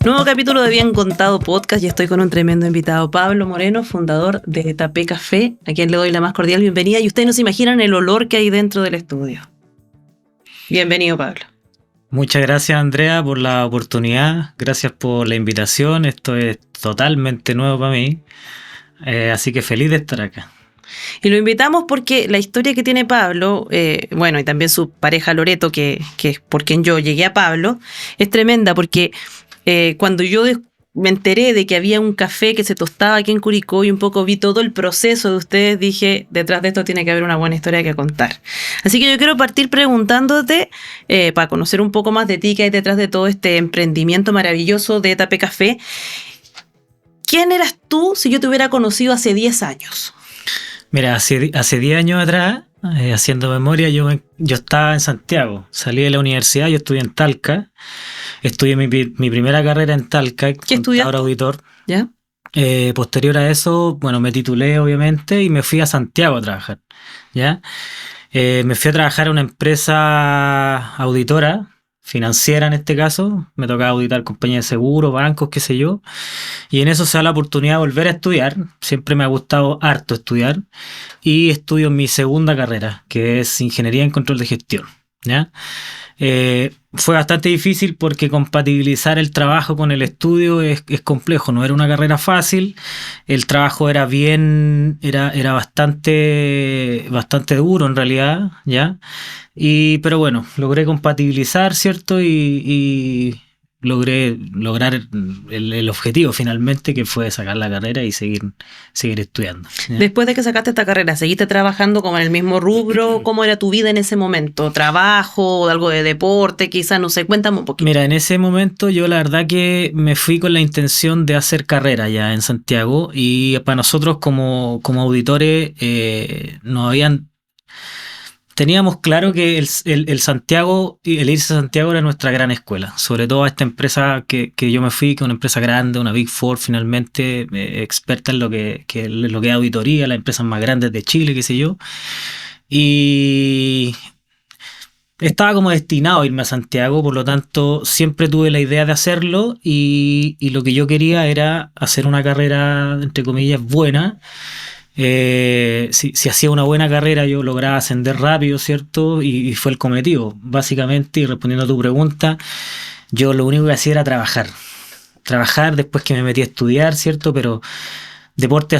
Nuevo capítulo de Bien Contado Podcast y estoy con un tremendo invitado, Pablo Moreno, fundador de Tapé Café, a quien le doy la más cordial bienvenida y ustedes no se imaginan el olor que hay dentro del estudio. Bienvenido, Pablo. Muchas gracias, Andrea, por la oportunidad. Gracias por la invitación. Esto es totalmente nuevo para mí. Así que feliz de estar acá. Y lo invitamos porque la historia que tiene Pablo, bueno, y también su pareja Loreto, que es por quien yo llegué a Pablo, es tremenda porque cuando yo me enteré de que había un café que se tostaba aquí en Curicó y un poco vi todo el proceso de ustedes, dije, detrás de esto tiene que haber una buena historia que contar. Así que yo quiero partir preguntándote, para conocer un poco más de ti, que hay detrás de todo este emprendimiento maravilloso de Tapé Café. ¿Quién eras tú si yo te hubiera conocido hace 10 años? Mira, hace 10 años atrás, haciendo memoria, yo estaba en Santiago. Salí de la universidad, yo estudié en Talca. Estudié mi primera carrera en Talca. ¿Qué estudiaste? Auditor. ¿Ya? Posterior a eso, bueno, me titulé obviamente y me fui a Santiago a trabajar. ¿Ya? Me fui a trabajar a una empresa auditora, financiera en este caso. Me tocaba auditar compañías de seguro, bancos, qué sé yo. Y en eso se da la oportunidad de volver a estudiar. Siempre me ha gustado harto estudiar. Y estudio mi segunda carrera, que es Ingeniería en Control de Gestión. ¿Ya? Fue bastante difícil porque compatibilizar el trabajo con el estudio es complejo, no era una carrera fácil, el trabajo era bastante duro en realidad, ¿ya? Pero bueno, logré compatibilizar, ¿cierto? Y logré lograr el objetivo finalmente, que fue sacar la carrera y seguir estudiando, ¿ya? Después de que sacaste esta carrera, ¿seguiste trabajando como en el mismo rubro? ¿Cómo era tu vida en ese momento? ¿Trabajo, algo de deporte, quizás? No sé, cuéntame un poquito. Mira, en ese momento yo la verdad que me fui con la intención de hacer carrera ya en Santiago, y para nosotros como auditores teníamos claro que el Santiago, el irse a Santiago era nuestra gran escuela, sobre todo a esta empresa que yo me fui, que es una empresa grande, una Big Four finalmente, experta en lo que es auditoría, las empresas más grandes de Chile, qué sé yo. Y estaba como destinado a irme a Santiago, por lo tanto siempre tuve la idea de hacerlo, y lo que yo quería era hacer una carrera, entre comillas, buena. Si hacía una buena carrera yo lograba ascender rápido, ¿cierto? Y fue el cometido, básicamente. Y respondiendo a tu pregunta, yo lo único que hacía era trabajar después que me metí a estudiar, ¿cierto? Pero deporte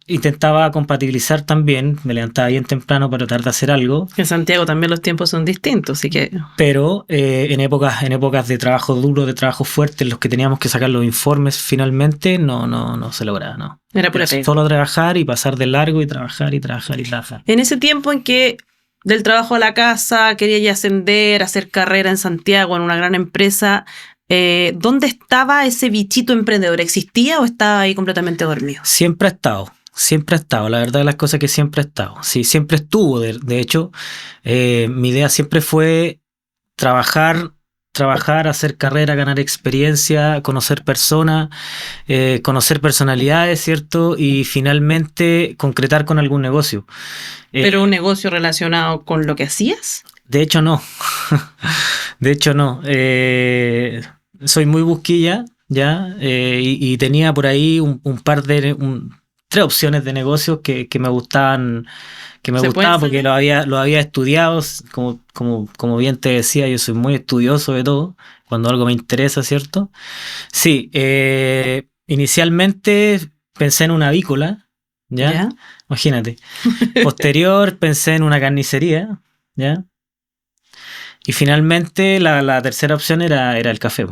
intentaba compatibilizar también, me levantaba bien temprano para tratar de hacer algo. En Santiago también los tiempos son distintos, así que... Pero en épocas de trabajo duro, de trabajo fuerte, en los que teníamos que sacar los informes finalmente, no se lograba, no. Era pura pega. Solo trabajar y pasar de largo y trabajar. En ese tiempo en que del trabajo a la casa quería ya ascender, hacer carrera en Santiago, en una gran empresa, ¿dónde estaba ese bichito emprendedor? ¿Existía o estaba ahí completamente dormido? Siempre ha estado, la verdad de las cosas que siempre ha estado. Sí, siempre estuvo, de hecho, mi idea siempre fue trabajar, hacer carrera, ganar experiencia, conocer personas, conocer personalidades, ¿cierto? Y finalmente concretar con algún negocio. ¿Pero un negocio relacionado con lo que hacías? De hecho, no. Soy muy busquilla, ¿ya? Y tenía por ahí tres opciones de negocios que me gustaban. Porque lo había estudiado, como bien te decía, yo soy muy estudioso de todo, cuando algo me interesa, ¿cierto? Sí, inicialmente pensé en una avícola, ¿ya? Imagínate. Posterior pensé en una carnicería, ¿ya? Y finalmente la tercera opción era el café,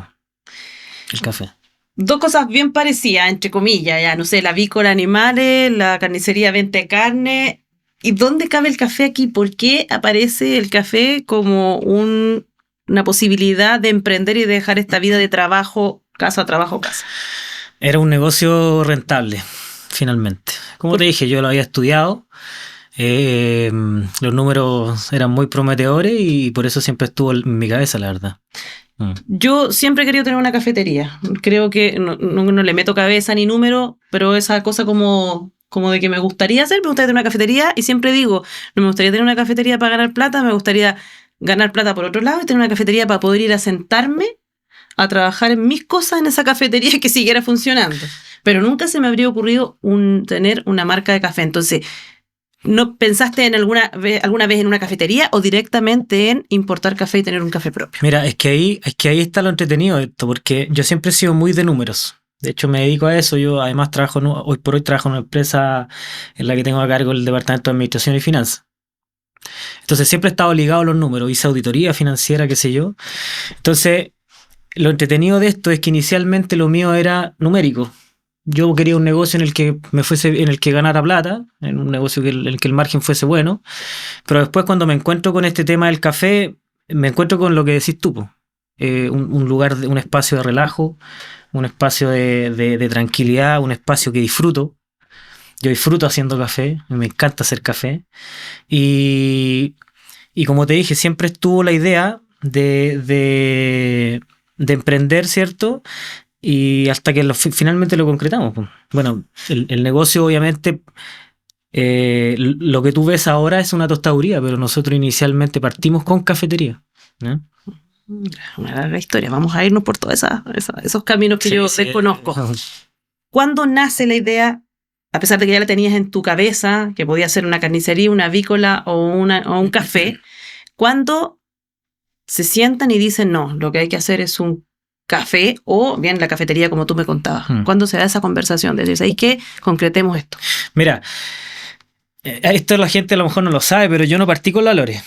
el café. Dos cosas bien parecidas, entre comillas, ya no sé, la avícola animales, la carnicería vende carne. ¿Y dónde cabe el café aquí? ¿Por qué aparece el café como una posibilidad de emprender y de dejar esta vida de trabajo, casa? Era un negocio rentable, finalmente. Como te dije, yo lo había estudiado. Los números eran muy prometedores y por eso siempre estuvo en mi cabeza, la verdad. Yo siempre he querido tener una cafetería. Creo que no le meto cabeza ni número, pero esa cosa como de que me gustaría tener una cafetería, y siempre digo, no me gustaría tener una cafetería para ganar plata, me gustaría ganar plata por otro lado y tener una cafetería para poder ir a sentarme a trabajar en mis cosas en esa cafetería que siguiera funcionando. Pero nunca se me habría ocurrido tener una marca de café. Entonces, ¿no pensaste en alguna vez en una cafetería o directamente en importar café y tener un café propio? Mira, es que ahí está lo entretenido de esto, porque yo siempre he sido muy de números. De hecho, me dedico a eso. Yo además hoy por hoy trabajo en una empresa en la que tengo a cargo el departamento de administración y finanzas. Entonces siempre he estado ligado a los números, hice auditoría financiera, qué sé yo. Entonces, lo entretenido de esto es que inicialmente lo mío era numérico. Yo quería un negocio en el que ganara plata, en un negocio en el que el margen fuese bueno, pero después cuando me encuentro con este tema del café, me encuentro con lo que decís tú, po. Un lugar, un espacio de relajo, un espacio de tranquilidad, un espacio que disfruto. Yo disfruto haciendo café, me encanta hacer café. Y como te dije, siempre estuvo la idea de emprender, ¿cierto? Y hasta que finalmente lo concretamos. Bueno, el negocio obviamente, lo que tú ves ahora es una tostaduría, pero nosotros inicialmente partimos con cafetería, ¿no? Una larga historia. Vamos a irnos por todos esos caminos que yo desconozco. ¿Cuándo nace la idea, a pesar de que ya la tenías en tu cabeza, que podía ser una carnicería, una avícola o un café? ¿Cuándo se sientan y dicen, no, lo que hay que hacer es un café o bien la cafetería como tú me contabas? ¿Cuándo se da esa conversación de decir, ¿y qué? Concretemos esto. Mira, esto la gente a lo mejor no lo sabe, pero yo no partí con la Lore.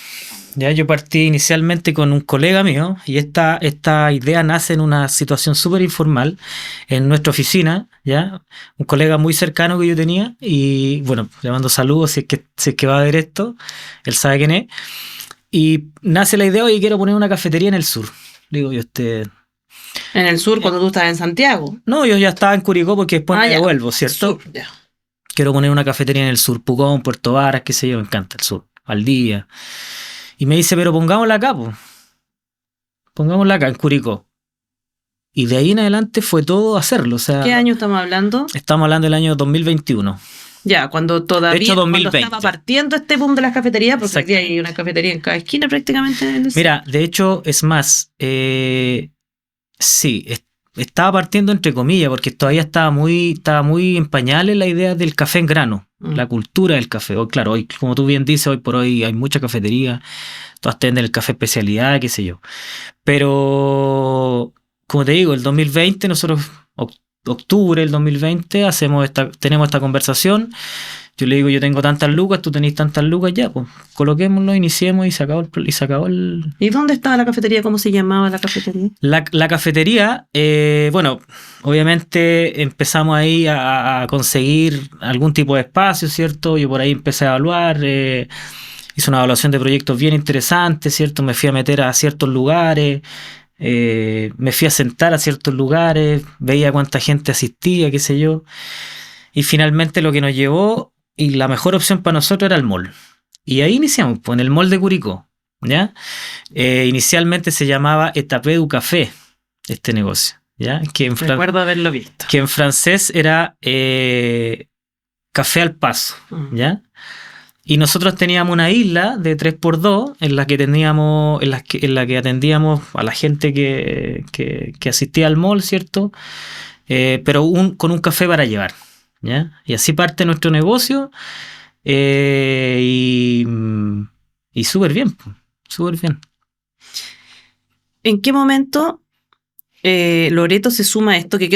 Ya, yo partí inicialmente con un colega mío y esta idea nace en una situación súper informal en nuestra oficina, ya, un colega muy cercano que yo tenía y bueno, le mando saludos si es que va a ver esto, él sabe quién es, y nace la idea, oye, quiero poner una cafetería en el sur. Le digo, ¿En el sur cuando tú estabas en Santiago? No, yo ya estaba en Curicó porque después me devuelvo, ¿cierto? Sur, ya. Quiero poner una cafetería en el sur, Pucón, Puerto Varas, qué sé yo, me encanta el sur, Valdivia. Y me dice, pero pongámosla acá, po. Pongámosla acá, en Curicó. Y de ahí en adelante fue todo hacerlo. O sea, ¿qué año estamos hablando? Estamos hablando del año 2021. Ya, cuando todavía de hecho, 2020. Cuando estaba partiendo este boom de las cafeterías, porque hoy día hay una cafetería en cada esquina prácticamente. Mira, de hecho, es más, sí, estaba partiendo entre comillas, porque todavía estaba muy en pañales la idea del café en grano, la cultura del café. Hoy, claro, hoy, como tú bien dices, hoy por hoy hay mucha cafetería, todas te venden el café especialidad, qué sé yo. Pero, como te digo, el 2020, nosotros, octubre del 2020, tenemos esta conversación. Yo le digo, yo tengo tantas lucas, tú tenés tantas lucas, ya, pues coloquémoslo, iniciemos y se acabó el... ¿Y dónde estaba la cafetería? ¿Cómo se llamaba la cafetería? La cafetería, bueno, obviamente empezamos ahí a conseguir algún tipo de espacio, ¿cierto? Yo por ahí empecé a evaluar, hice una evaluación de proyectos bien interesante, ¿cierto? Me fui a meter a ciertos lugares, me fui a sentar a ciertos lugares, veía cuánta gente asistía, qué sé yo. Y finalmente lo que nos llevó, y la mejor opción para nosotros era el mall. Y ahí iniciamos, pues, en el mall de Curicó, ¿ya? Inicialmente se llamaba Etapé du Café, este negocio, ¿ya? Recuerdo haberlo visto. Que en francés era Café al Paso, ¿ya? Y nosotros teníamos una isla de 3x2 en la que atendíamos a la gente que asistía al mall, ¿cierto? Pero con un café para llevar, ¿ya? Y así parte nuestro negocio, y súper bien, súper bien. ¿En qué momento Loreto se suma a esto? Que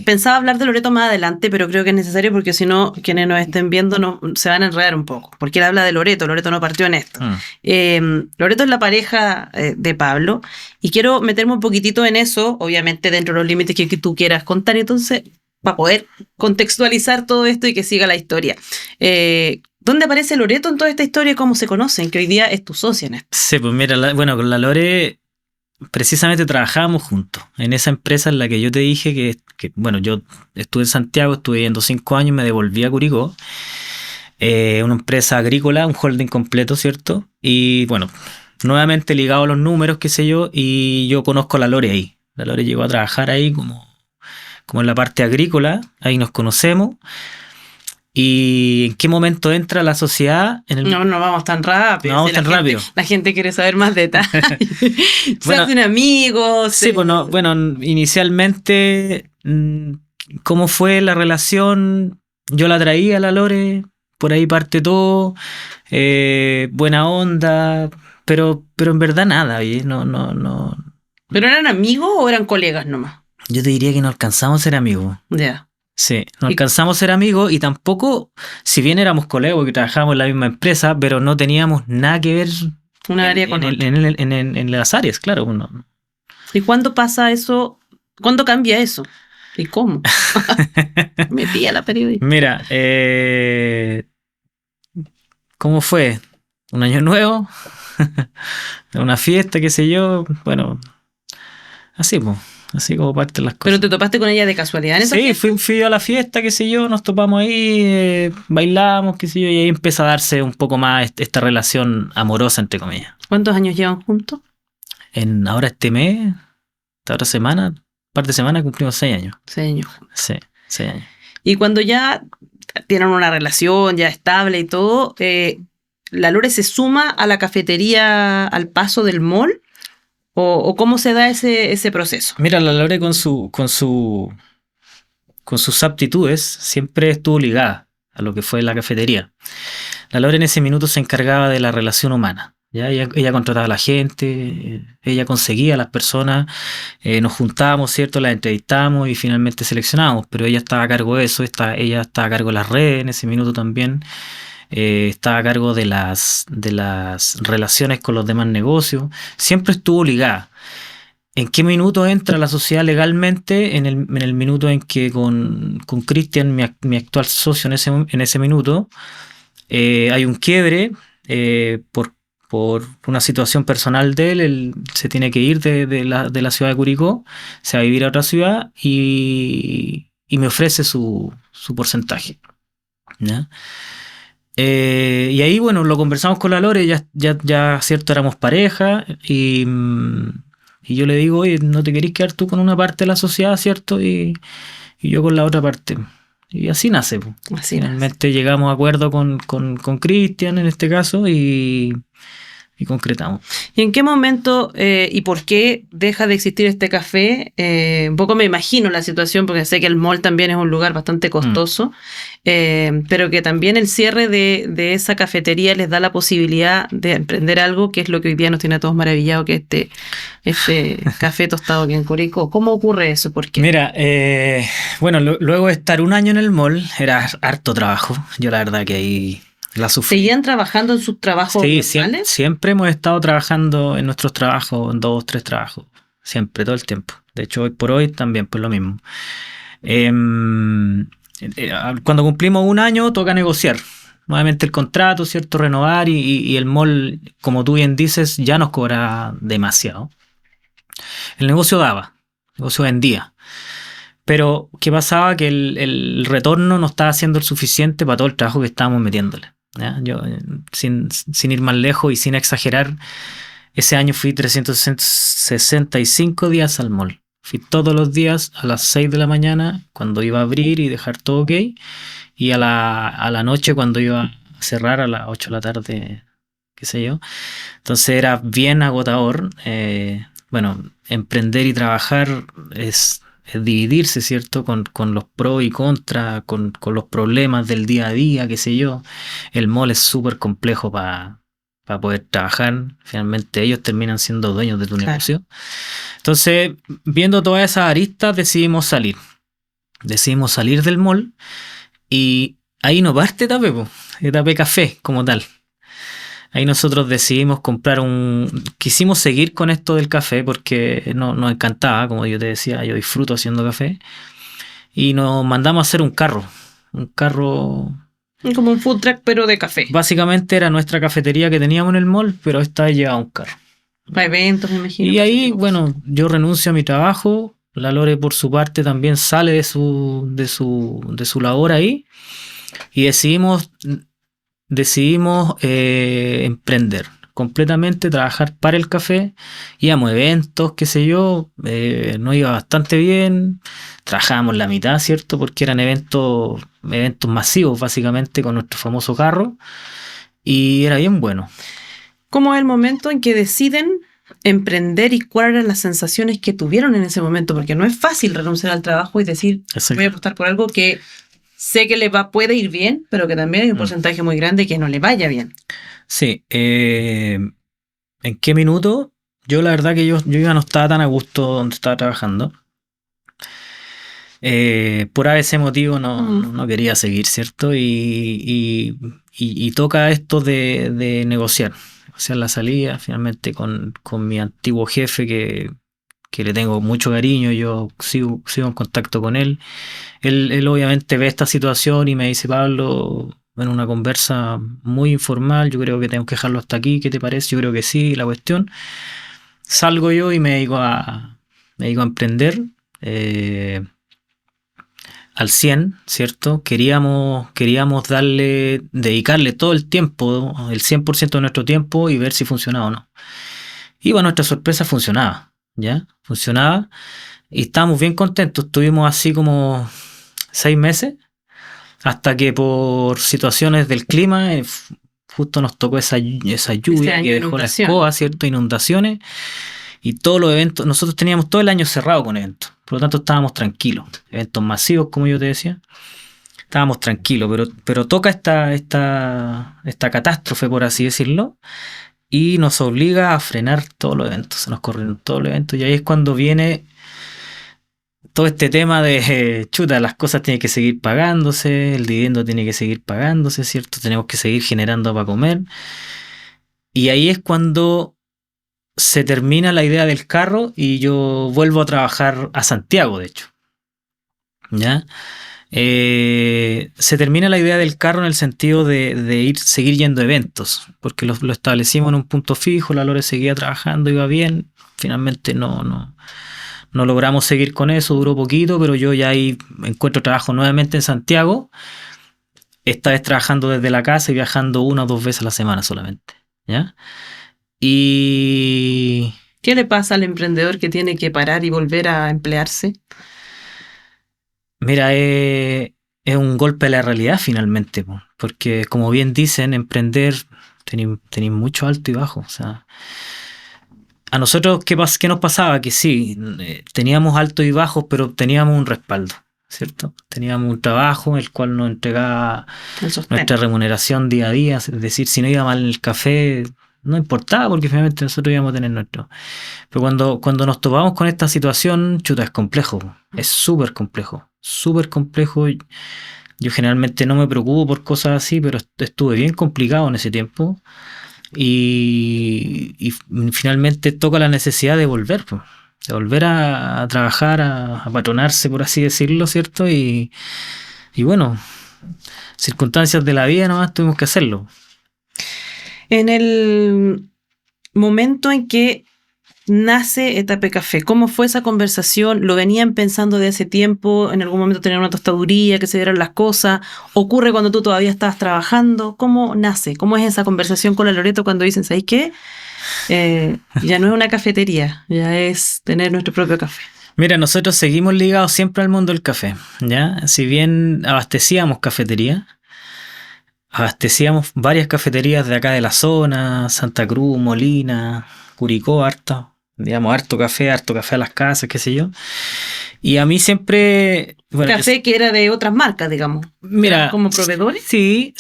pensaba hablar de Loreto más adelante, pero creo que es necesario porque si no, quienes nos estén viendo se van a enredar un poco, porque él habla de Loreto no partió en esto. Loreto es la pareja de Pablo, y quiero meterme un poquitito en eso, obviamente dentro de los límites que tú quieras contar, entonces, para poder contextualizar todo esto y que siga la historia. ¿Dónde aparece Loreto en toda esta historia y cómo se conocen? Que hoy día es tu socia en esto. Sí, pues mira, bueno, con la Lore precisamente trabajábamos juntos en esa empresa en la que yo te dije que bueno, yo estuve en Santiago, estuve viviendo 5 años y me devolví a Curicó. Una empresa agrícola, un holding completo, ¿cierto? Y bueno, nuevamente ligado a los números, qué sé yo, y yo conozco a la Lore ahí. La Lore llegó a trabajar ahí como en la parte agrícola, ahí nos conocemos. ¿Y en qué momento entra la sociedad? No vamos tan rápido. No vamos tan rápido. La gente quiere saber más detalles. Se Bueno, hacen amigos. Sí, pues no, bueno, inicialmente, ¿cómo fue la relación? Yo la traía a la Lore, por ahí parte todo, buena onda, pero en verdad nada, ¿oye? No. ¿Pero eran amigos o eran colegas nomás? Yo te diría que no alcanzamos a ser amigos. Ya. Sí, no alcanzamos a ser amigos y tampoco, si bien éramos colegas porque trabajábamos en la misma empresa, pero no teníamos nada que ver Una área con otra. en las áreas, claro. ¿Y cuándo pasa eso? ¿Cuándo cambia eso? ¿Y cómo? Me pilla la periodista. Mira, ¿cómo fue? ¿Un año nuevo? ¿Una fiesta, qué sé yo? Bueno, así, pues. Así como parten las cosas. ¿Pero te topaste con ella de casualidad en esa Sí, fiesta? fui a la fiesta, qué sé yo, nos topamos ahí, bailamos, qué sé yo, y ahí empieza a darse un poco más esta relación amorosa, entre comillas. ¿Cuántos años llevan juntos? Ahora este mes, esta otra semana, par de semanas cumplimos 6 años. 6 años. Sí, 6 años. Y cuando ya tienen una relación ya estable y todo, ¿la Lore se suma a la cafetería al paso del mall? ¿O cómo se da ese proceso? Mira, la Lore con sus aptitudes siempre estuvo ligada a lo que fue la cafetería. La Lore en ese minuto se encargaba de la relación humana. ¿Ya? Ella contrataba a la gente, ella conseguía a las personas, nos juntábamos, ¿cierto? Las entrevistábamos y finalmente seleccionábamos, pero ella estaba a cargo de eso, ella estaba a cargo de las redes en ese minuto también. Estaba a cargo de las relaciones con los demás negocios, siempre estuvo ligada. ¿En qué minuto entra la sociedad legalmente? En el minuto en que con Cristian, mi actual socio en ese minuto, hay un quiebre por una situación personal de él se tiene que ir de la ciudad de Curicó, se va a vivir a otra ciudad y me ofrece su porcentaje, ¿ya? Y ahí, bueno, lo conversamos con la Lore, ya cierto, éramos pareja y yo le digo, oye, ¿no te querés quedar tú con una parte de la sociedad, cierto? Y yo con la otra parte. Y así nace. Así Finalmente llegamos a acuerdo con Cristian en este caso y concretamos. ¿Y en qué momento y por qué deja de existir este café? Un poco me imagino la situación, porque sé que el mall también es un lugar bastante costoso, pero que también el cierre de esa cafetería les da la posibilidad de emprender algo que es lo que hoy día nos tiene a todos maravillados, que es este café tostado aquí en Curicó. ¿Cómo ocurre eso? ¿Por qué? Mira, bueno, luego de estar un año en el mall, era harto trabajo. Yo la verdad que ahí la sufrí. ¿Seguían trabajando en sus trabajos normales? Siempre hemos estado trabajando en nuestros trabajos, en 2, 3 trabajos, siempre, todo el tiempo. De hecho, hoy por hoy también, pues lo mismo. Cuando cumplimos un año, toca negociar nuevamente el contrato, ¿cierto? Renovar y el mall, como tú bien dices, ya nos cobra demasiado. El negocio daba, el negocio vendía. Pero, ¿qué pasaba? Que el retorno no estaba siendo el suficiente para todo el trabajo que estábamos metiéndole. ¿Ya? Yo, sin ir más lejos y sin exagerar, ese año fui 365 días al mall. Fui todos los días a las 6 de la mañana cuando iba a abrir y dejar todo ok, y a la noche cuando iba a cerrar a las 8 de la tarde, qué sé yo. Entonces era bien agotador. Bueno, emprender y trabajar es dividirse, ¿cierto? Con los pros y contras, con los problemas del día a día, qué sé yo. El mall es súper complejo para poder trabajar. Finalmente ellos terminan siendo dueños de tu negocio. Entonces, viendo todas esas aristas, decidimos salir del mall y ahí no parte Etapé Café como tal. Ahí nosotros decidimos quisimos seguir con esto del café porque nos encantaba, como yo te decía, yo disfruto haciendo café. Y nos mandamos a hacer un carro. Como un food truck, pero de café. Básicamente era nuestra cafetería que teníamos en el mall, pero esta vez llevaba un carro. Para eventos, me imagino. Y ahí, bueno, yo renuncio a mi trabajo. La Lore, por su parte, también sale de su labor ahí. Y decidimos emprender completamente, trabajar para el café. Íbamos a eventos, qué sé yo, nos iba bastante bien. Trabajábamos la mitad, ¿cierto? Porque eran eventos masivos, básicamente, con nuestro famoso carro. Y era bien bueno. ¿Cómo es el momento en que deciden emprender y cuáles eran las sensaciones que tuvieron en ese momento? Porque no es fácil renunciar al trabajo y decir, Exacto. voy a apostar por algo que sé que puede ir bien, pero que también hay un porcentaje muy grande que no le vaya bien. Sí. ¿En qué minuto? Yo la verdad que yo ya no estaba tan a gusto donde estaba trabajando. Por ese motivo no quería seguir, ¿cierto? Y toca esto de negociar la salida finalmente con mi antiguo jefe que le tengo mucho cariño. Yo sigo en contacto con él. Él obviamente ve esta situación y me dice: Pablo, en una conversa muy informal, yo creo que tengo que dejarlo hasta aquí, ¿qué te parece? Yo creo que sí, la cuestión. Salgo yo y me dedico a emprender al 100, ¿cierto? Queríamos dedicarle todo el tiempo, el 100% de nuestro tiempo, y ver si funcionaba o no. Y bueno, nuestra sorpresa funcionaba, ¿ya? Funcionaba y estábamos bien contentos. Estuvimos así como 6 meses, hasta que por situaciones del clima, justo nos tocó esa lluvia que dejó la escoba, ¿cierto? Inundaciones. Y todos los eventos, nosotros teníamos todo el año cerrado con eventos, por lo tanto estábamos tranquilos. Eventos masivos, como yo te decía, estábamos tranquilos, pero toca esta catástrofe, por así decirlo, y nos obliga a frenar todos los eventos. Se nos corrieron todos los eventos, y ahí es cuando viene todo este tema de chuta, las cosas tienen que seguir pagándose, el dividendo tiene que seguir pagándose, ¿cierto? Tenemos que seguir generando para comer. Y ahí es cuando se termina la idea del carro y yo vuelvo a trabajar a Santiago, de hecho. ¿Ya? Se termina la idea del carro en el sentido de seguir yendo a eventos, porque lo establecimos en un punto fijo, la Lore seguía trabajando, iba bien. Finalmente no logramos seguir con eso, duró poquito, pero yo ya ahí encuentro trabajo nuevamente en Santiago, esta vez trabajando desde la casa y viajando 1 o 2 veces a la semana solamente, ¿ya? Y ¿qué le pasa al emprendedor que tiene que parar y volver a emplearse? Mira, es un golpe a la realidad finalmente, porque como bien dicen, emprender tenéis mucho alto y bajo. O sea, a nosotros, ¿qué nos pasaba? Que sí, teníamos alto y bajos, pero teníamos un respaldo, ¿cierto? Teníamos un trabajo el cual nos entregaba nuestra remuneración día a día. Es decir, si no iba mal en el café, no importaba, porque finalmente nosotros íbamos a tener nuestro. Pero cuando nos topamos con esta situación, chuta, es complejo. Es súper complejo. Súper complejo. Yo generalmente no me preocupo por cosas así, pero estuve bien complicado en ese tiempo. Y finalmente toca la necesidad de volver, pues. De volver a trabajar, a patronarse, por así decirlo, ¿cierto? Y bueno, circunstancias de la vida nomás tuvimos que hacerlo. En el momento en que nace Etape Café, ¿cómo fue esa conversación? ¿Lo venían pensando de hace tiempo? ¿En algún momento tenían una tostaduría, que se dieran las cosas? ¿Ocurre cuando tú todavía estabas trabajando? ¿Cómo nace? ¿Cómo es esa conversación con la Loreto cuando dicen, ¿sabes qué? Ya no es una cafetería, ya es tener nuestro propio café. Mira, nosotros seguimos ligados siempre al mundo del café, ¿ya? Si bien abastecíamos cafetería, abastecíamos varias cafeterías de acá de la zona, Santa Cruz, Molina, Curicó, harto café a las casas, qué sé yo. Y a mí siempre... Bueno, café que era de otras marcas, digamos. Mira, ¿como proveedores? Sí,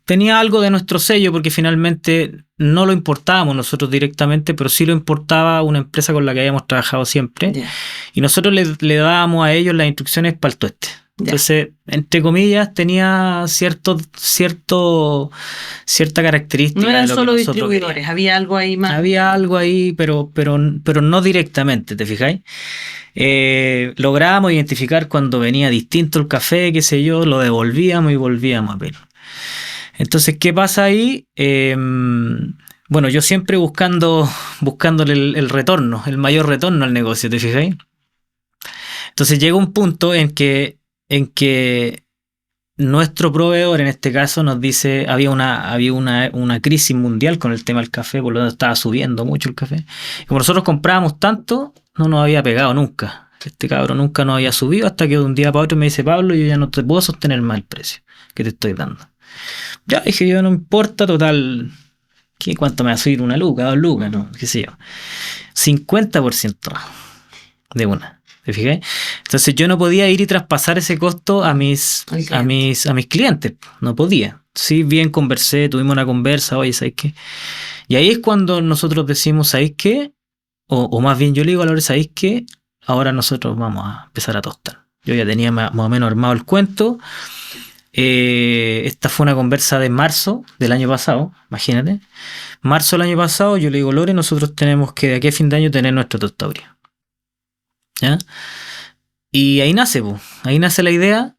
tenía algo de nuestro sello, porque finalmente no lo importábamos nosotros directamente, pero sí lo importaba una empresa con la que habíamos trabajado siempre. Yeah. Y nosotros le dábamos a ellos las instrucciones para el tueste. Entonces, entre comillas, tenía cierta característica. No eran de lo solo que distribuidores, queríamos. había algo ahí más. Había algo ahí, pero no directamente, ¿te fijáis? Lográbamos identificar cuando venía distinto el café, qué sé yo, lo devolvíamos y volvíamos a ver. Entonces, ¿qué pasa ahí? Bueno, yo siempre buscándole el retorno, el mayor retorno al negocio, ¿te fijáis? Entonces llega un punto en que nuestro proveedor en este caso nos dice, había una crisis mundial con el tema del café, por lo tanto estaba subiendo mucho el café. Y como nosotros comprábamos tanto, no nos había pegado nunca. Este cabrón nunca nos había subido hasta que de un día para otro me dice: Pablo, yo ya no te puedo sostener más el precio que te estoy dando. Ya dije yo, no importa, total, ¿cuánto me va a subir? 1 luca, 2 lucas, no, qué sé yo. 50% de una. ¿Te fijas? Entonces yo no podía ir y traspasar ese costo a mis clientes. No podía. Sí, bien conversé, tuvimos una conversa, oye, ¿sabes qué? Y ahí es cuando nosotros decimos, ¿sabes qué? O más bien yo le digo a Lore, ¿sabes qué? Ahora nosotros vamos a empezar a tostar. Yo ya tenía más o menos armado el cuento. Esta fue una conversa de marzo del año pasado, imagínate. Marzo del año pasado, yo le digo: Lore, nosotros tenemos que de aquí a fin de año tener nuestra tostaduría. ¿Ya? Y ahí nace la idea,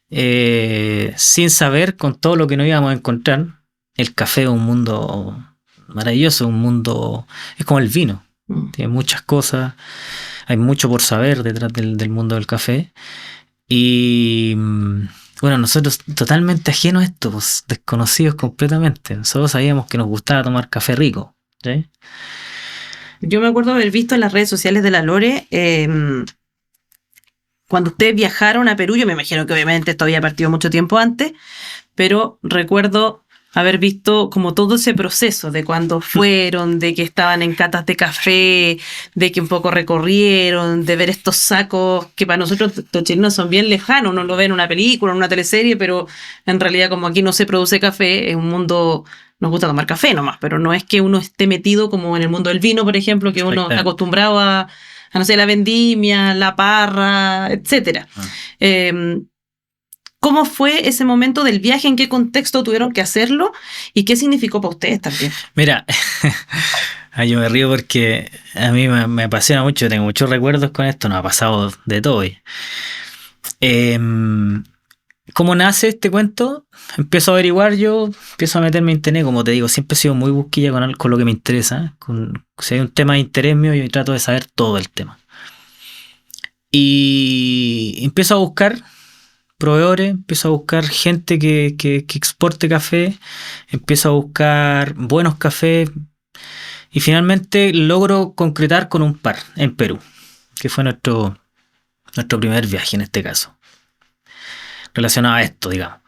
sin saber, con todo lo que nos íbamos a encontrar. El café es un mundo maravilloso, un mundo, es como el vino, tiene muchas cosas, hay mucho por saber detrás del mundo del café. Y bueno, nosotros totalmente ajenos a esto, pues, desconocidos completamente. Nosotros sabíamos que nos gustaba tomar café rico, ¿sí? Yo me acuerdo haber visto en las redes sociales de la Lore, cuando ustedes viajaron a Perú, yo me imagino que obviamente esto había partido mucho tiempo antes, pero recuerdo haber visto como todo ese proceso de cuando fueron, de que estaban en catas de café, de que un poco recorrieron, de ver estos sacos que para nosotros los chilenos son bien lejanos, uno lo ve en una película, en una teleserie, pero en realidad como aquí no se produce café, es un mundo, nos gusta tomar café nomás, pero no es que uno esté metido como en el mundo del vino, por ejemplo, que uno está acostumbrado a no sé, la vendimia, la parra, etcétera. ¿Cómo fue ese momento del viaje? ¿En qué contexto tuvieron que hacerlo? ¿Y qué significó para ustedes también? Mira, yo me río porque a mí me apasiona mucho, tengo muchos recuerdos con esto, nos ha pasado de todo. ¿Cómo nace este cuento? Empiezo a averiguar yo, empiezo a meterme en internet, como te digo, siempre he sido muy busquilla con lo que me interesa. Si hay un tema de interés mío, yo trato de saber todo el tema. Y empiezo a buscar proveedores, empiezo a buscar gente que exporte café, empiezo a buscar buenos cafés y finalmente logro concretar con un par en Perú, que fue nuestro primer viaje en este caso, relacionado a esto, digamos.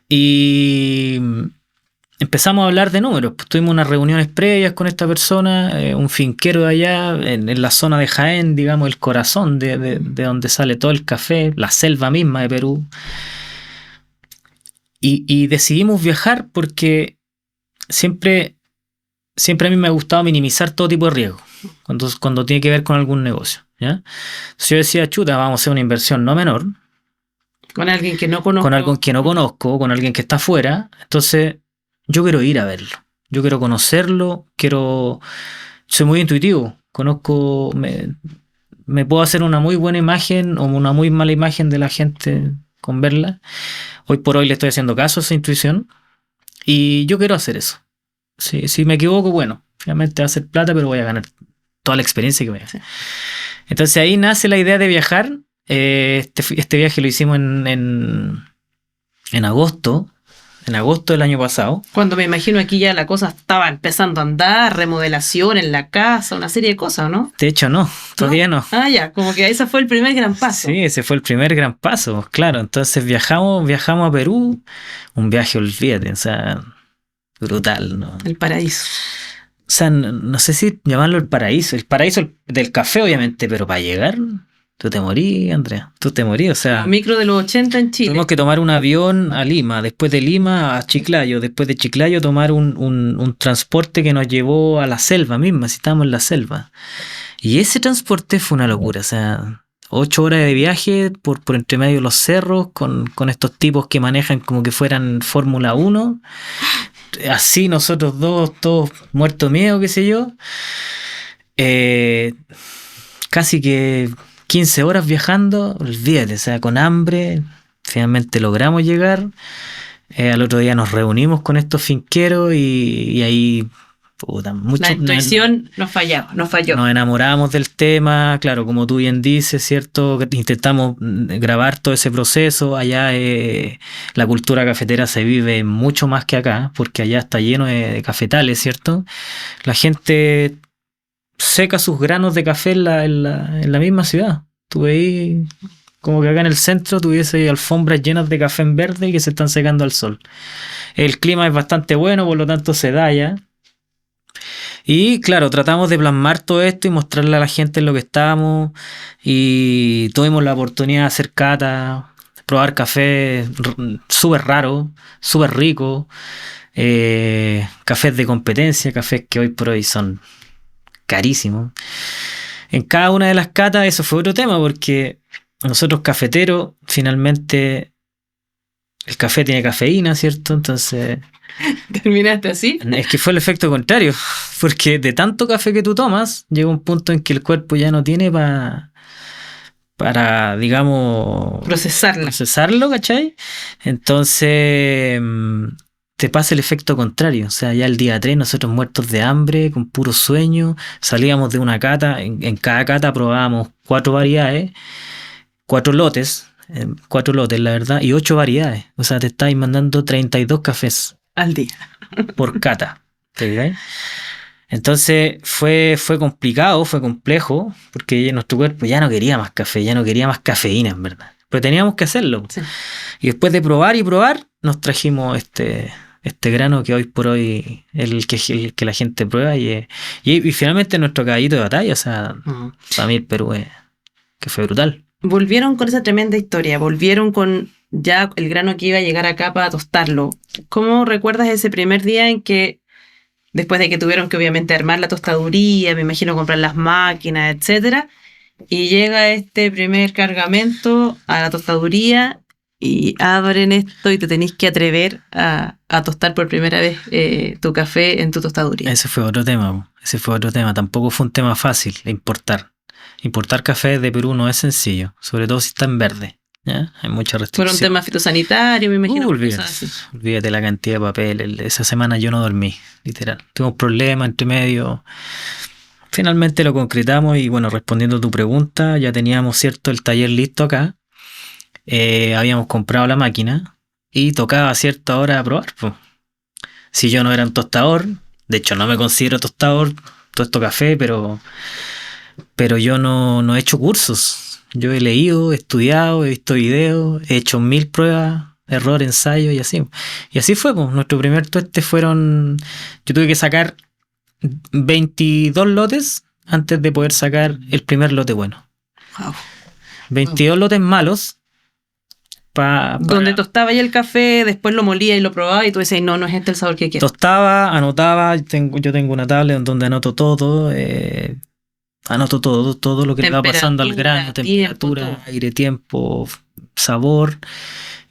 Y empezamos a hablar de números, pues tuvimos unas reuniones previas con esta persona, un finquero de allá, en la zona de Jaén, digamos, el corazón de donde sale todo el café, la selva misma de Perú. Y decidimos viajar porque siempre a mí me ha gustado minimizar todo tipo de riesgo cuando tiene que ver con algún negocio, ¿ya? Entonces yo decía, chuta, vamos a hacer una inversión no menor. Con alguien que no conozco. Con alguien que no conozco, con alguien que está afuera. Entonces, yo quiero ir a verlo. Yo quiero conocerlo. Soy muy intuitivo. Conozco, me puedo hacer una muy buena imagen o una muy mala imagen de la gente con verla. Hoy por hoy le estoy haciendo caso a esa intuición. Y yo quiero hacer eso. Si me equivoco, bueno, finalmente va a ser plata, pero voy a ganar toda la experiencia que voy a hacer. Entonces ahí nace la idea de viajar. Este viaje lo hicimos en agosto del año pasado. Cuando me imagino aquí ya la cosa estaba empezando a andar, remodelación en la casa, una serie de cosas, ¿no? De hecho no, todavía no. Ah, ya, como que ese fue el primer gran paso. Sí, ese fue el primer gran paso, claro. Entonces viajamos a Perú, un viaje, olvídate, o sea, brutal, ¿no? El paraíso. O sea, no sé si llamarlo el paraíso del café, obviamente, pero para llegar... Tú te morí, Andrea. Tú te morí, o sea... Micro de los 80 en Chile. Tuvimos que tomar un avión a Lima, después de Lima a Chiclayo, después de Chiclayo tomar un transporte que nos llevó a la selva misma, si estábamos en la selva. Y ese transporte fue una locura, o sea, 8 horas de viaje por entre medio de los cerros, con estos tipos que manejan como que fueran Fórmula 1. Así nosotros dos, todos muertos de miedo, qué sé yo. Casi que... 15 horas viajando, olvídate, o sea, con hambre, finalmente logramos llegar. Al otro día nos reunimos con estos finqueros y ahí puta, mucho, La intuición nos falló. nos enamoramos del tema, claro, como tú bien dices, ¿cierto? Intentamos grabar todo ese proceso. Allá la cultura cafetera se vive mucho más que acá, porque allá está lleno de cafetales, ¿cierto? La gente seca sus granos de café en la misma ciudad. Tú veis como que acá en el centro tuviese alfombras llenas de café en verde y que se están secando al sol. El clima es bastante bueno, por lo tanto se da ya. Y claro, tratamos de plasmar todo esto y mostrarle a la gente en lo que estamos. Y tuvimos la oportunidad de hacer cata, probar café súper raro, súper rico. Cafés de competencia, cafés que hoy por hoy son carísimos. En cada una de las catas, eso fue otro tema, porque nosotros cafeteros, finalmente, el café tiene cafeína, ¿cierto? Entonces... ¿Terminaste así? Es que fue el efecto contrario, porque de tanto café que tú tomas, llega un punto en que el cuerpo ya no tiene para, digamos... procesarlo, ¿cachai? Entonces... te pasa el efecto contrario. O sea, ya el día 3 nosotros muertos de hambre, con puro sueño, salíamos de una cata, en cada cata probábamos 4 variedades, 4 lotes, la verdad, y 8 variedades. O sea, te estáis mandando 32 cafés al día por cata. ¿Te digáis? Entonces fue complicado, fue complejo, porque nuestro cuerpo ya no quería más café, ya no quería más cafeína, en verdad. Pero teníamos que hacerlo. Sí. Y después de probar y probar, nos trajimos este grano que hoy por hoy es el que la gente prueba y finalmente nuestro caballito de batalla. O sea, para mí el Perú que fue brutal. Volvieron con esa tremenda historia, volvieron con ya el grano que iba a llegar acá para tostarlo. ¿Cómo recuerdas ese primer día en que, después de que tuvieron que obviamente armar la tostaduría, me imagino comprar las máquinas, etcétera, y llega este primer cargamento a la tostaduría y abren esto y te tenés que atrever a tostar por primera vez tu café en tu tostaduría? Ese fue otro tema. Tampoco fue un tema fácil de importar. Importar café de Perú no es sencillo, sobre todo si está en verde. ¿Ya? Hay mucha restricción. Por un tema fitosanitario, me imagino. Olvídate la cantidad de papel. Esa semana yo no dormí, literal. Tuve un problema entre medio. Finalmente lo concretamos y bueno, respondiendo a tu pregunta, ya teníamos cierto el taller listo acá. Habíamos comprado la máquina y tocaba a cierta hora probar. Pues. Si yo no era un tostador, de hecho no me considero tostador, tosto café, pero yo no he hecho cursos. Yo he leído, he estudiado, he visto videos, he hecho 1000 pruebas, error, ensayo y así. Y así fue, pues. Nuestro primer tueste fueron... Yo tuve que sacar 22 lotes antes de poder sacar el primer lote bueno. Wow. 22 lotes malos. Donde tostaba ya el café, después lo molía y lo probaba y tú decías, no es este el sabor que quiero. Tostaba, anotaba, yo tengo una tablet donde anoto todo, todo lo que le va pasando al grano, temperatura, aire, tiempo, sabor.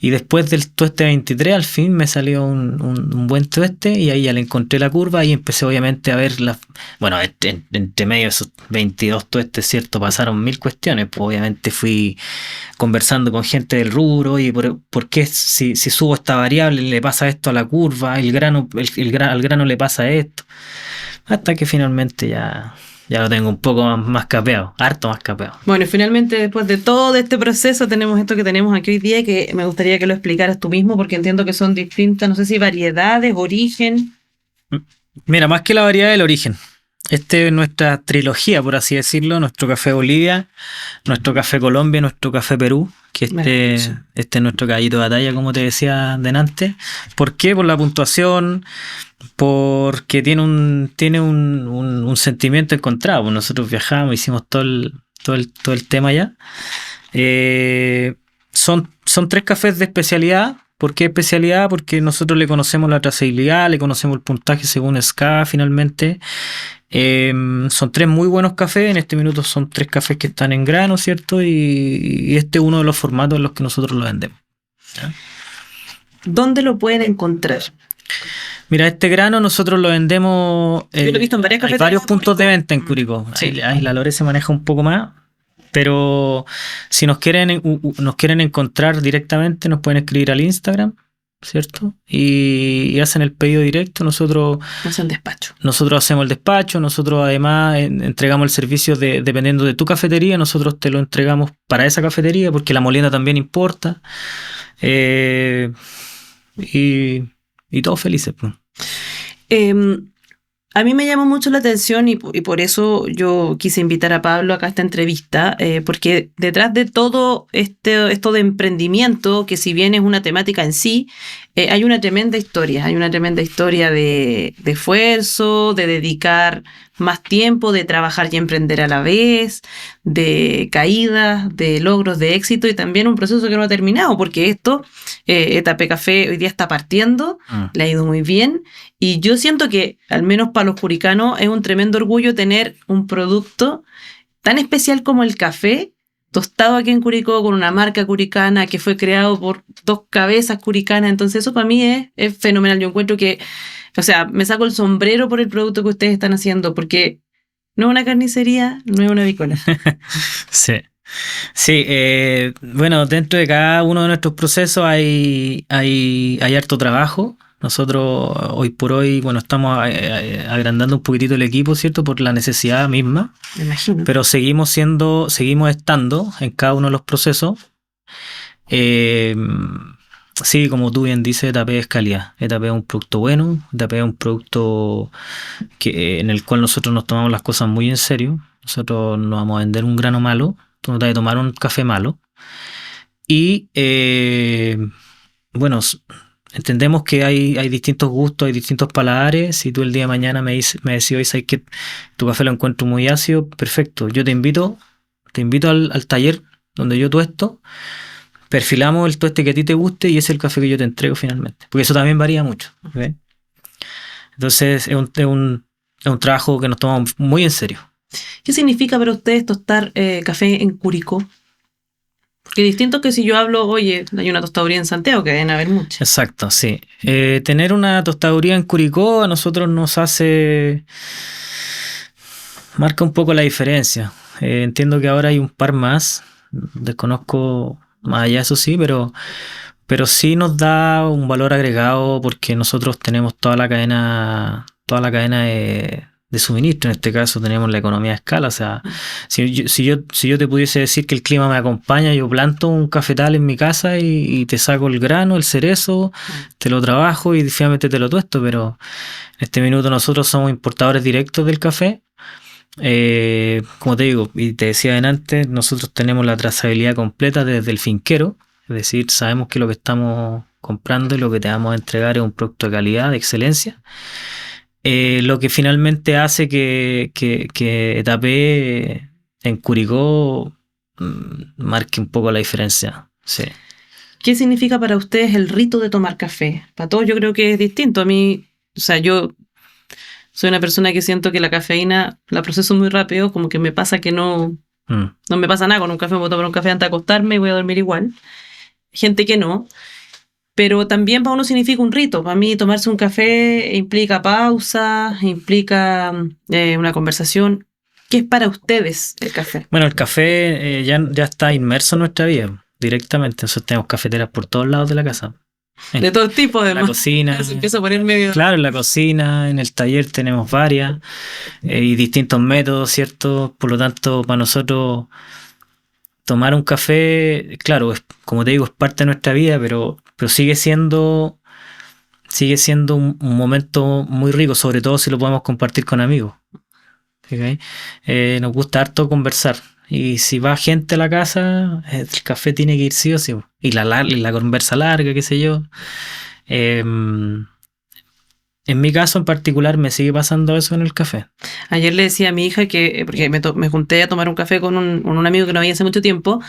Y después del tueste 23 al fin me salió un buen tueste y ahí ya le encontré la curva y empecé obviamente a ver bueno, entre medio de esos 22 tuestes, cierto, pasaron 1000 cuestiones, pues obviamente fui conversando con gente del rubro y por qué si subo esta variable le pasa esto a la curva, al grano le pasa esto, hasta que finalmente ya lo tengo un poco más capeado, harto más capeado. Bueno, y finalmente después de todo este proceso tenemos esto que tenemos aquí hoy día, que me gustaría que lo explicaras tú mismo porque entiendo que son distintas, no sé si variedades, origen. Mira, más que la variedad, el origen. Este es nuestra trilogía, por así decirlo, nuestro café Bolivia, nuestro café Colombia, nuestro café Perú, que este es nuestro caballito de batalla, como te decía delante. ¿Por qué? Por la puntuación, porque tiene un sentimiento encontrado. Nosotros viajamos, hicimos todo el tema allá. Son 3 cafés de especialidad. ¿Por qué especialidad? Porque nosotros le conocemos la trazabilidad, le conocemos el puntaje según SCA finalmente. Son 3 muy buenos cafés. En este minuto son 3 cafés que están en grano, ¿cierto? Y este es uno de los formatos en los que nosotros lo vendemos. ¿Ya? ¿Dónde lo pueden encontrar? Mira, este grano nosotros lo vendemos. Yo lo he visto en varios puntos de venta en Curicó. Sí. Ahí la Lore se maneja un poco más. Pero si nos quieren encontrar directamente, nos pueden escribir al Instagram. ¿cierto? Y hacen el pedido directo, nosotros Hacen despacho. hacemos el despacho, nosotros además entregamos el servicio dependiendo de tu cafetería, nosotros te lo entregamos para esa cafetería porque la molienda también importa. Y todos felices, pues. A mí me llamó mucho la atención y por eso yo quise invitar a Pablo acá a esta entrevista, porque detrás de todo esto de emprendimiento, que si bien es una temática en sí, hay una tremenda historia. Hay una tremenda historia de esfuerzo, de dedicar más tiempo, de trabajar y emprender a la vez, de caídas, de logros, de éxito y también un proceso que no ha terminado, porque esto, ETAP Café hoy día está partiendo, le ha ido muy bien. Y yo siento que, al menos para los curicanos, es un tremendo orgullo tener un producto tan especial como el café, tostado aquí en Curicó con una marca curicana que fue creado por 2 cabezas curicanas. Entonces eso para mí es fenomenal. Yo encuentro que, o sea, me saco el sombrero por el producto que ustedes están haciendo, porque no es una carnicería, no es una avícola. Sí. Sí, bueno, dentro de cada uno de nuestros procesos hay harto trabajo. Nosotros hoy por hoy, bueno, estamos agrandando un poquitito el equipo, ¿cierto? Por la necesidad misma. Me imagino. Pero seguimos estando en cada uno de los procesos. Sí, como tú bien dices, ETAP es calidad. ETAP es un producto bueno, ETAP es un producto en el cual nosotros nos tomamos las cosas muy en serio. Nosotros no vamos a vender un grano malo, tú no te vas a tomar un café malo. Y bueno, entendemos que hay distintos gustos, hay distintos paladares. Si tú el día de mañana me decís, oye, ¿sabes que tu café lo encuentro muy ácido? Perfecto, yo te invito al taller donde yo tuesto, perfilamos el tueste que a ti te guste y ese es el café que yo te entrego finalmente. Porque eso también varía mucho, ¿ves? Entonces es un trabajo que nos tomamos muy en serio. ¿Qué significa para ustedes tostar café en Curicó? Porque distinto que si yo hablo, oye, hay una tostaduría en Santiago, que deben haber muchas. Exacto, sí. Tener una tostaduría en Curicó a nosotros marca un poco la diferencia. Entiendo que ahora hay un par más, desconozco más allá, eso sí, pero sí nos da un valor agregado porque nosotros tenemos toda la cadena de suministro. En este caso tenemos la economía de escala. O sea, si yo te pudiese decir que el clima me acompaña, yo planto un cafetal en mi casa y te saco el grano, el cerezo, te lo trabajo y finalmente te lo tuesto, pero en este minuto nosotros somos importadores directos del café. Como te digo y te decía antes, nosotros tenemos la trazabilidad completa desde el finquero, es decir, sabemos que lo que estamos comprando y lo que te vamos a entregar es un producto de calidad, de excelencia. Lo que finalmente hace que ETAP en Curicó marque un poco la diferencia. Sí. ¿Qué significa para ustedes el rito de tomar café? Para todos yo creo que es distinto. A mí, o sea, yo soy una persona que siento que la cafeína la proceso muy rápido, como que me pasa que no me pasa nada con un café, me puedo tomar un café antes de acostarme y voy a dormir igual. Gente que no. Pero también para uno significa un rito. Para mí tomarse un café implica pausa, implica una conversación. ¿Qué es para ustedes el café? Bueno, el café ya está inmerso en nuestra vida directamente. Nosotros tenemos cafeteras por todos lados de la casa. De todo tipo, además. En la cocina. Se empieza a poner medio... Claro, en la cocina, en el taller tenemos varias y distintos métodos, ¿cierto? Por lo tanto, para nosotros tomar un café, claro, como te digo, es parte de nuestra vida, pero sigue siendo un momento muy rico, sobre todo si lo podemos compartir con amigos. ¿Okay? Nos gusta harto conversar. Y si va gente a la casa, el café tiene que ir sí o sí. Y la conversa larga, qué sé yo. En mi caso en particular me sigue pasando eso en el café. Ayer le decía a mi hija que, porque me junté a tomar un café con un amigo que no veía hace mucho tiempo,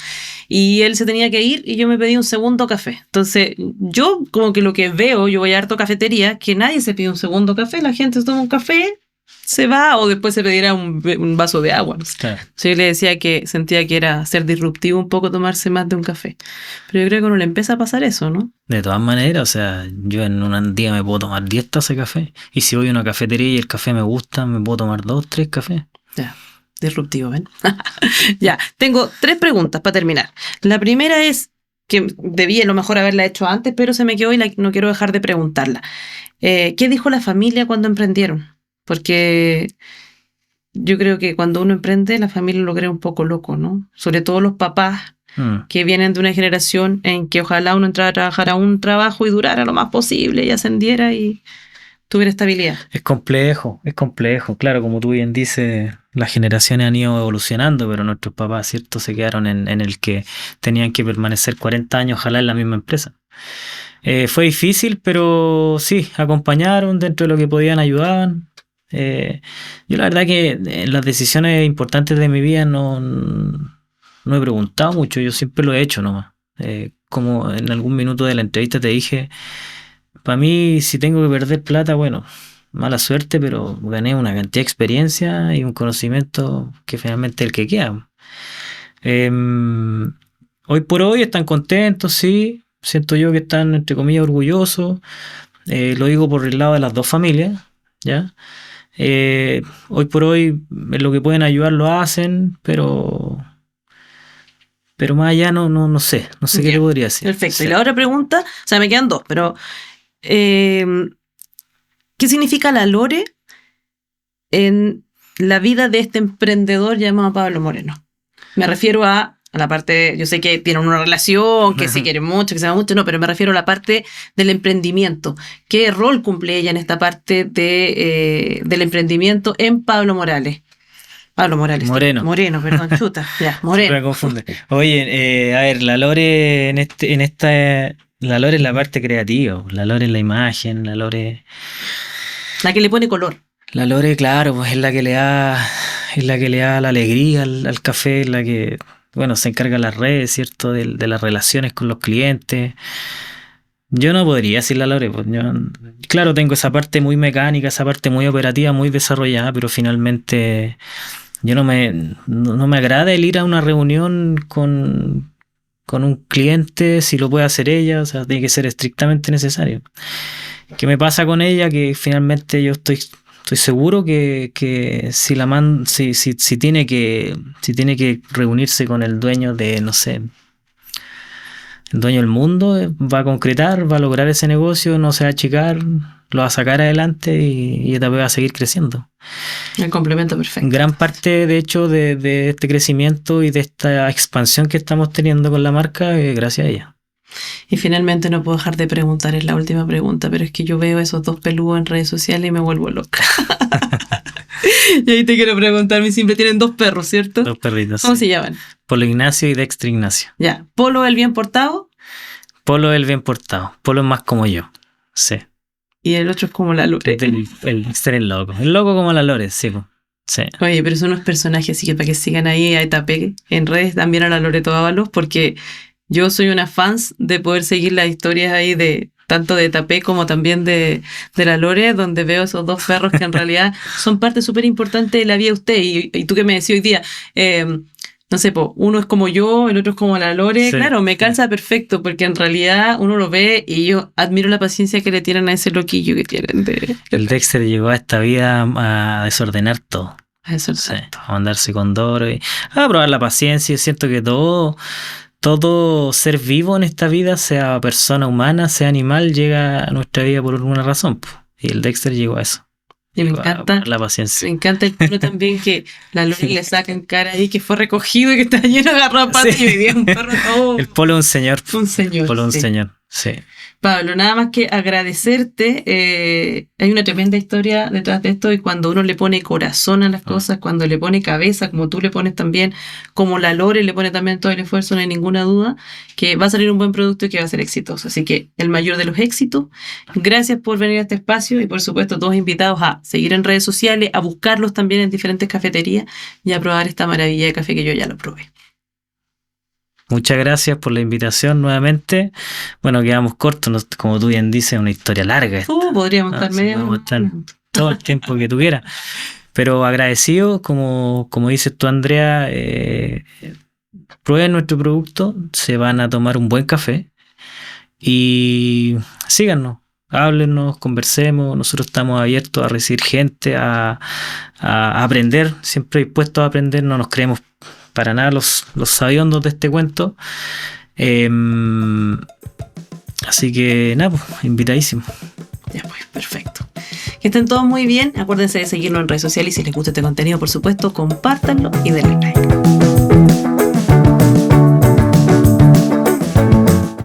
y él se tenía que ir y yo me pedí un segundo café. Entonces, yo como que lo que veo, yo voy a harto cafetería, que nadie se pide un segundo café, la gente se toma un café, se va o después se pedirá un vaso de agua. No sé. Claro. Yo le decía que sentía que era ser disruptivo un poco tomarse más de un café. Pero yo creo que a uno le empieza a pasar eso, ¿no? De todas maneras, o sea, yo en un día me puedo tomar 10 tazas de café. Y si voy a una cafetería y el café me gusta, me puedo tomar 2, 3 cafés. Ya, disruptivo, ¿ven? Ya, tengo 3 preguntas para terminar. La primera es, que debí a lo mejor haberla hecho antes, pero se me quedó y no quiero dejar de preguntarla. ¿Qué dijo la familia cuando emprendieron? Porque yo creo que cuando uno emprende, la familia lo cree un poco loco, ¿no? Sobre todo los papás que vienen de una generación en que ojalá uno entrara a trabajar a un trabajo y durara lo más posible y ascendiera y tuviera estabilidad. Es complejo. Claro, como tú bien dices, las generaciones han ido evolucionando, pero nuestros papás, ¿cierto?, se quedaron en el que tenían que permanecer 40 años, ojalá en la misma empresa. Fue difícil, pero sí, acompañaron dentro de lo que podían, ayudaban. Yo la verdad que en las decisiones importantes de mi vida no he preguntado mucho, yo siempre lo he hecho nomás. Como en algún minuto de la entrevista te dije, para mí si tengo que perder plata, bueno, mala suerte, pero gané una cantidad de experiencia y un conocimiento que finalmente es el que queda. Hoy por hoy están contentos, sí, siento yo que están entre comillas orgullosos, lo digo por el lado de las dos familias, ¿ya? Hoy por hoy en lo que pueden ayudar lo hacen, pero más allá no sé qué le podría decir. Perfecto. Sí. Y la otra pregunta, o sea, me quedan dos, pero ¿qué significa la Lore en la vida de este emprendedor llamado Pablo Moreno? Me refiero a la parte, yo sé que tienen una relación, que se quieren mucho, que se aman mucho, no, pero me refiero a la parte del emprendimiento. ¿Qué rol cumple ella en esta parte del emprendimiento en Pablo Morales? Pablo Morales. Moreno, perdón, chuta. Ya, Moreno. Me confunde. Oye, a ver, la Lore la Lore es la parte creativa, la Lore es la imagen, la Lore... La que le pone color. La Lore, claro, pues es la que le da la alegría al café, es la que, bueno, se encarga de las redes, ¿cierto? De las relaciones con los clientes. Yo no podría decir la Lore, pues claro, tengo esa parte muy mecánica, esa parte muy operativa, muy desarrollada, pero finalmente no me agrada el ir a una reunión con un cliente si lo puede hacer ella, o sea, tiene que ser estrictamente necesario. ¿Qué me pasa con ella? Que finalmente yo estoy seguro que si tiene que reunirse con el dueño de, no sé, el dueño del mundo, va a concretar, va a lograr ese negocio, no se va a achicar, lo va a sacar adelante y esta va a seguir creciendo. El complemento perfecto. Gran parte, de hecho, de este crecimiento y de esta expansión que estamos teniendo con la marca es gracias a ella. Y finalmente no puedo dejar de preguntar, es la última pregunta, pero es que yo veo esos dos peludos en redes sociales y me vuelvo loca. Y ahí te quiero preguntar, siempre tienen dos perros, ¿cierto? Dos perritos. ¿Cómo se llaman? Polo Ignacio y Dexter Ignacio. Ya, Polo el bien portado. Polo el bien portado. Polo es más como yo. Sí. Y el otro es como la Lore. El Dexter es loco. El loco como la Lore, sí. Sí. Oye, pero son unos personajes, así que para que sigan ahí a Etapé en redes, también a la Loreto Ábalos, porque yo soy una fans de poder seguir las historias ahí de tanto de Etapé como también de la Lore, donde veo esos dos perros que en realidad son parte súper importante de la vida de usted. Y tú que me decías hoy día, no sé, uno es como yo, el otro es como la Lore. Sí, claro, me calza perfecto, porque en realidad uno lo ve y yo admiro la paciencia que le tienen a ese loquillo que tienen. El Dexter llegó a esta vida a desordenar todo. A mandarse con Doro y a probar la paciencia. Yo siento que todo ser vivo en esta vida, sea persona humana, sea animal, llega a nuestra vida por alguna razón. Y el Dexter llegó a eso. Y me encanta la paciencia. Me encanta el Polo también, que la Lore le saca en cara ahí que fue recogido y que está lleno de garrapatas. Sí. Y hoy día es un perro todo. El Polo es un señor. Un señor. Polo es un señor, sí. Pablo, nada más que agradecerte. Hay una tremenda historia detrás de esto, y cuando uno le pone corazón a las cosas, cuando le pone cabeza, como tú le pones también, como la Lore le pone también todo el esfuerzo, no hay ninguna duda que va a salir un buen producto y que va a ser exitoso. Así que el mayor de los éxitos. Gracias por venir a este espacio y por supuesto todos invitados a seguir en redes sociales, a buscarlos también en diferentes cafeterías y a probar esta maravilla de café que yo ya lo probé. Muchas gracias por la invitación nuevamente. Bueno, quedamos cortos, como tú bien dices, una historia larga. Podríamos estar medio. Podemos estar todo el tiempo que tú quieras. Pero agradecido, como dices tú, Andrea, prueben nuestro producto, se van a tomar un buen café y síganos, háblenos, conversemos. Nosotros estamos abiertos a recibir gente, a aprender, siempre dispuestos a aprender, no nos creemos para nada los sabiondos de este cuento. Así que nada, pues, invitadísimo. Ya pues, perfecto. Que estén todos muy bien. Acuérdense de seguirnos en redes sociales y si les gusta este contenido, por supuesto, compártanlo y denle like.